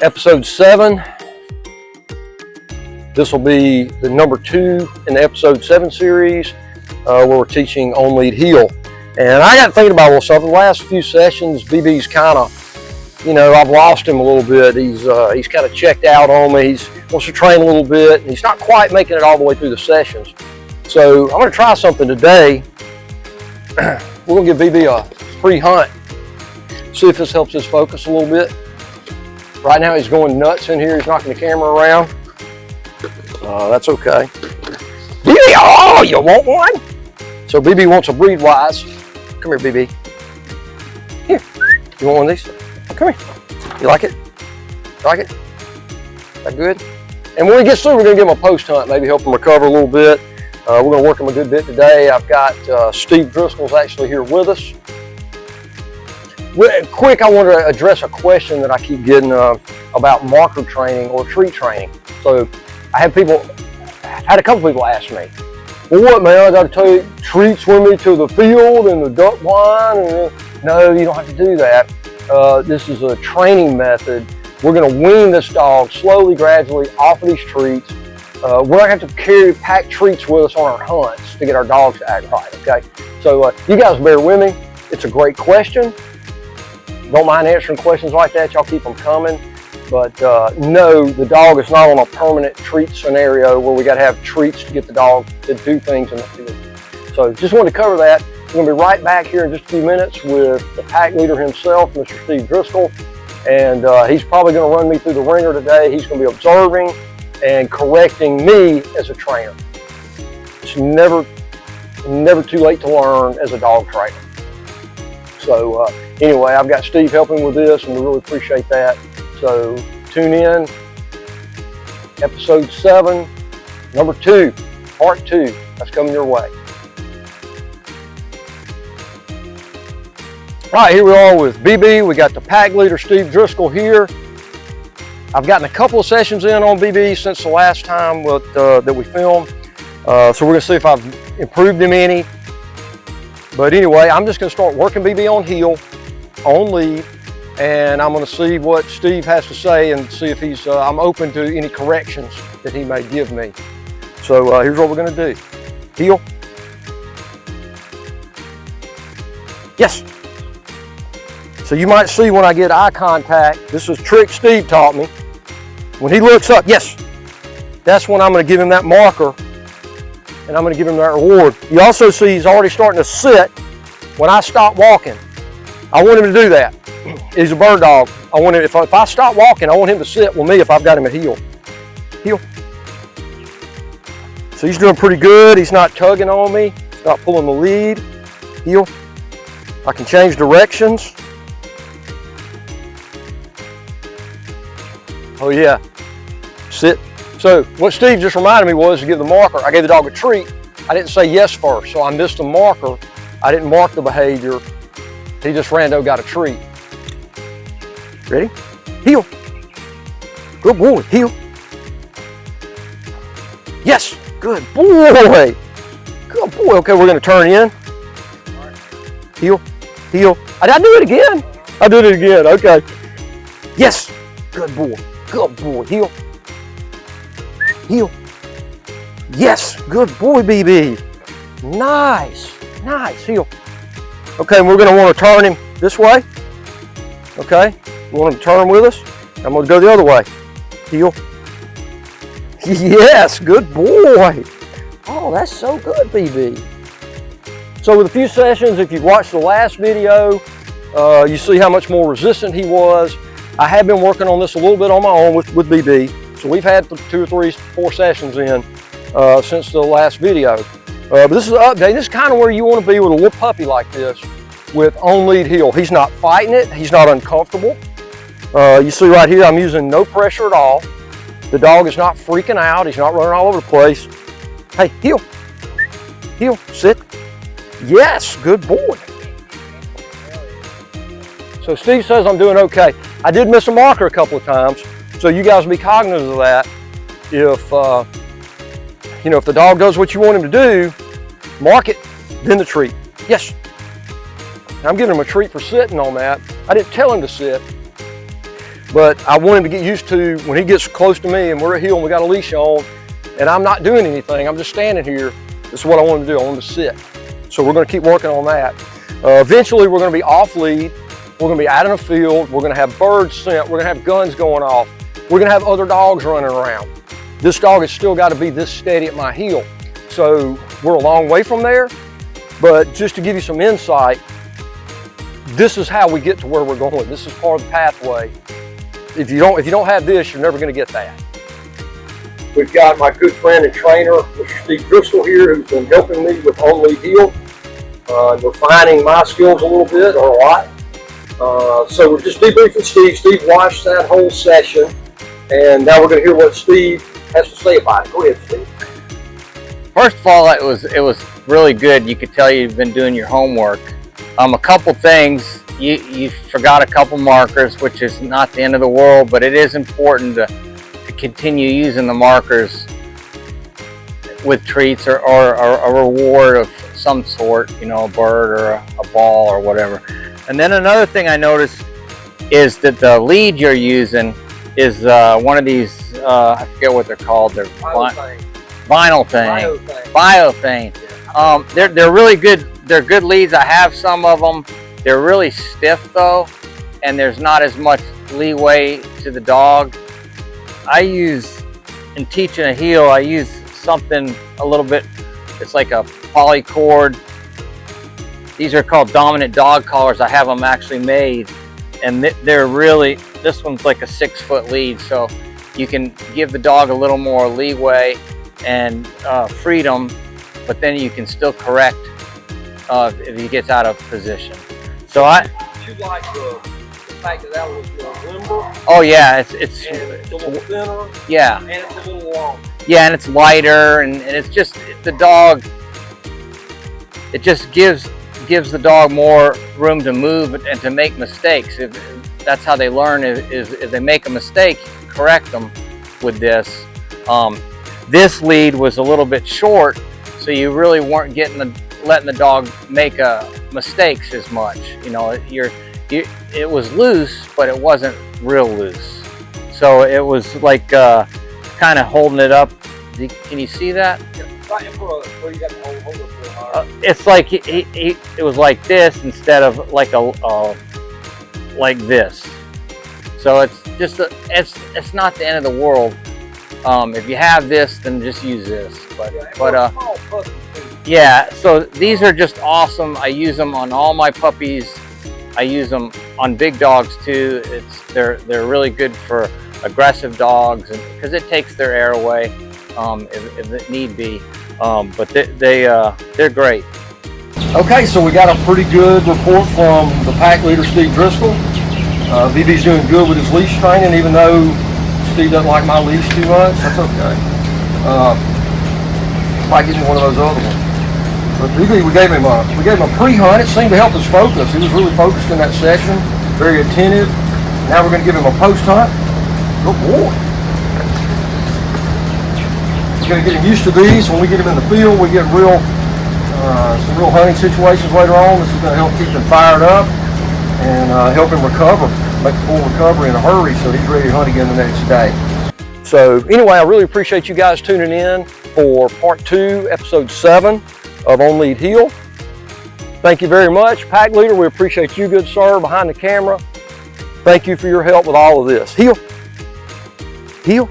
Episode 7. This will be the number 2 in the episode 7 series where we're teaching on lead heel. And I got thinking about a little something. The last few sessions, BB's kind of, I've lost him a little bit. He's kind of checked out on me. He wants to train a little bit. And he's not quite making it all the way through the sessions. So I'm going to try something today. We're going to give BB a free hunt. See if this helps his focus a little bit. Right now he's going nuts in here. He's knocking the camera around. That's okay. BB, oh, you want one? So BB wants a Breedwise. Come here, BB. Here, you want one of these? Come here. You like it? Like it? Is that good? And when he gets through, we're going to give him a post hunt, maybe help him recover a little bit. We're going to work him a good bit today. I've got Steve Driscoll's actually here with us. Quick, I want to address a question that I keep getting about marker training or treat training. So I had a couple people ask me, well, what, man, I got to take treats with me to the field and the duck blind? And no, you don't have to do that. This is a training method. We're going to wean this dog slowly, gradually off of these treats. We're not going to have to pack treats with us on our hunts to get our dogs to act right, okay? So you guys bear with me. It's a great question. Don't mind answering questions like that. Y'all keep them coming. But no, the dog is not on a permanent treat scenario where we got to have treats to get the dog to do things in the field. So just wanted to cover that. We're going to be right back here in just a few minutes with the pack leader himself, Mr. Steve Driscoll. And he's probably going to run me through the ringer today. He's going to be observing and correcting me as a trainer. It's never too late to learn as a dog trainer. So anyway, I've got Steve helping with this, and we really appreciate that. So tune in, episode 7, number 2, part 2. That's coming your way. All right, here we are with BB. We got the pack leader, Steve Driscoll, here. I've gotten a couple of sessions in on BB since the last time that we filmed. So we're going to see if I've improved him any. But anyway, I'm just going to start working BB on heel, on lead, and I'm going to see what Steve has to say and see if I'm open to any corrections that he may give me. So here's what we're going to do. Heel. Yes. So you might see when I get eye contact, this is a trick Steve taught me. When he looks up, yes, that's when I'm going to give him that marker and I'm going to give him that reward. You also see he's already starting to sit when I stop walking. I want him to do that. He's a bird dog. I want him, if I stop walking, I want him to sit with me if I've got him at heel. Heel. So he's doing pretty good. He's not tugging on me. He's not pulling the lead. Heel. I can change directions. Oh yeah, sit. So what Steve just reminded me was to give the marker. I gave the dog a treat. I didn't say yes first, so I missed the marker. I didn't mark the behavior. He just rando got a treat. Ready? Heel. Good boy, heel. Yes, good boy. Good boy. Okay, we're gonna turn in. Heel, heel. Did I do it again? I did it again, okay. Yes, good boy. Good boy, heel. Heel. Yes, good boy, BB. Nice, nice, heel. Okay, we're gonna wanna turn him this way. Okay, we want him to turn with us. I'm gonna go the other way. Heel. Yes, good boy. Oh, that's so good, BB. So with a few sessions, if you've watched the last video, you see how much more resistant he was. I have been working on this a little bit on my own with BB. So we've had 2 or 3, 4 sessions in since the last video. But this is an update. This is kind of where you want to be with a little puppy like this with on lead heel. He's not fighting it. He's not uncomfortable. You see right here, I'm using no pressure at all. The dog is not freaking out. He's not running all over the place. Hey, heel. Heel, sit. Yes, good boy. So Steve says I'm doing okay. I did miss a marker a couple of times, so you guys be cognizant of that. If if the dog does what you want him to do, mark it, then the treat. Yes. I'm giving him a treat for sitting on that. I didn't tell him to sit, but I want him to get used to when he gets close to me and we're at heel and we got a leash on and I'm not doing anything, I'm just standing here. This is what I want him to do. I want him to sit. So we're going to keep working on that. Eventually we're going to be off lead. We're going to be out in a field. We're going to have birds scent. We're going to have guns going off. We're going to have other dogs running around. This dog has still got to be this steady at my heel. So we're a long way from there, but just to give you some insight, this is how we get to where we're going. This is part of the pathway. If you don't have this, you're never going to get that. We've got my good friend and trainer, Mr. Steve Driscoll here, who's been helping me with On Lead Heel, refining my skills a little bit, or a lot. So we're just debriefing Steve. Steve watched that whole session, and now we're going to hear what Steve has to say about it. Go ahead, Steve. First of all, it was really good. You could tell you've been doing your homework. A couple things, you forgot a couple markers, which is not the end of the world, but it is important to continue using the markers with treats or a reward of some sort, you know, a bird or a ball or whatever. And then another thing I noticed is that the lead you're using is one of these, I forget what they're called. They're vinyl thing. They're really good. They're good leads. I have some of them. They're really stiff though, and there's not as much leeway to the dog. I use, in teaching a heel, I use something a little bit, it's like a polycord. These are called dominant dog collars. I have them actually made, and they're really, this one's like a 6-foot lead, so you can give the dog a little more leeway and freedom, but then you can still correct if he gets out of position. So You like the fact that was limber? Oh yeah, it's a little thinner. Yeah. And it's a little longer. Yeah, and it's lighter, and it's just the dog. It just gives the dog more room to move and to make mistakes. That's how they learn. Is if they make a mistake, you can correct them with this. This lead was a little bit short, so you really weren't letting the dog make mistakes as much. You know, it was loose, but it wasn't real loose. So it was like kind of holding it up. Can you see that? It's like it was like this instead of like like this. So it's just it's not the end of the world. If you have this, then just use this. But yeah. So these are just awesome. I use them on all my puppies. I use them on big dogs too. They're really good for aggressive dogs, and because it takes their air away if it need be. But they're great. Okay, so we got a pretty good report from the pack leader, Steve Driscoll. BB's doing good with his leash training, even though Steve doesn't like my leash too much. That's okay. Probably get me one of those other ones. But BB, we gave him a pre-hunt. It seemed to help us focus. He was really focused in that session, very attentive. Now we're going to give him a post-hunt. Good boy. We're going to get him used to these. When we get him in the field, we get some real hunting situations later on. This is going to help keep him fired up and help him recover, make a full recovery in a hurry so he's ready to hunt again the next day. So anyway, I really appreciate you guys tuning in for part 2, episode 7 of On Lead Heel. Thank you very much. Pack leader, we appreciate you, good sir, behind the camera. Thank you for your help with all of this. Heel. Heel.